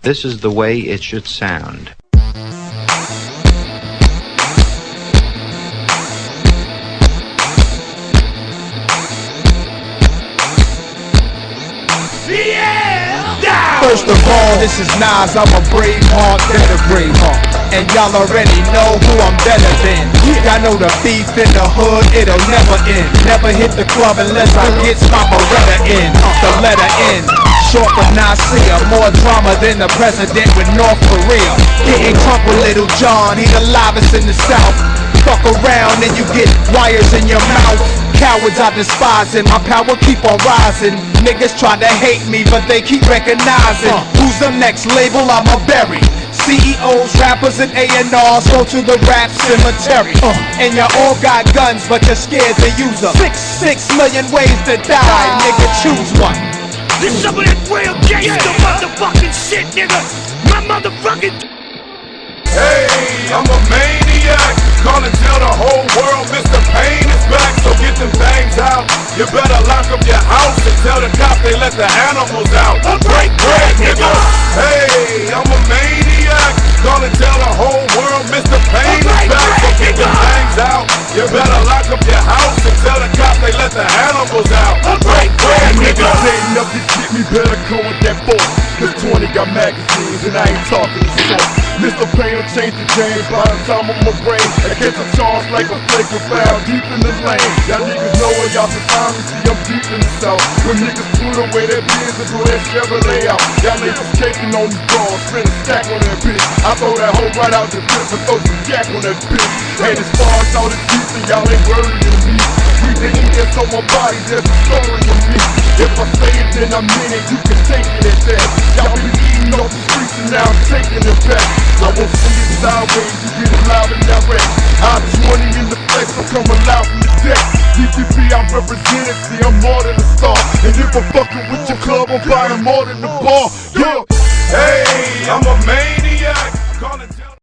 This is the way it should sound. First of all, this is Nas, I'm a brave heart, then a brave heart. And y'all already know who I'm better than. Y'all know the beef in the hood, it'll never end. Never hit the club unless I get my Beretta in. The letter N, short for Nasir. More drama than the president with North Korea. Getting drunk with Little John, he the livest in the South. Fuck around and you get wires in your mouth. Cowards I despise and my power keep on rising. Niggas try to hate me but they keep recognizing who's the next label I'ma bury. CEOs, rappers and A&Rs go to the rap cemetery. And you all got guns but you're scared to use them. 6 million ways to die, nigga choose one. This some of that real gangsta motherfucking shit, nigga. My motherfucking. Hey, I'm a maniac. Call and tell the whole world Mr. Pain is back. So get them things out. You better lock up your house and tell the cops they let the animals out. Break bread, nigga. Hey, I'm a maniac. Call and tell the whole world Mr. Pain is back. So get them things out. You better lock up your house and tell the cops they let the animals out. Break bread, nigga. Setting up to get me, better go with that force. Cause 20 got magazines and I ain't talking to source. Mr. Pain will change the game by the time of my brain. I catch a charge like a flake of foul deep in the lane. Y'all niggas know where y'all can find me, see I'm deep in the south. When niggas put away their beers and throw that Chevrolet out. Y'all niggas caking on these bras, spin a stack on that bitch. I throw that hoe right out the clip and throw some jack on that bitch. And as far as all the deep and y'all ain't worrying me. We thinking that's on my body, there's a story of me. If I say it then I mean it, you can take it at that. Y'all been eating off the streets and now I'm taking it back. I won't send it sideways, you get it live and direct. I'm 20 in the flex, I'm coming loud from the deck. DPP, I'm represented, see I'm more than a star. And if I'm fucking with your club, I'm buying more than the bar. Yeah. Hey, I'm a man.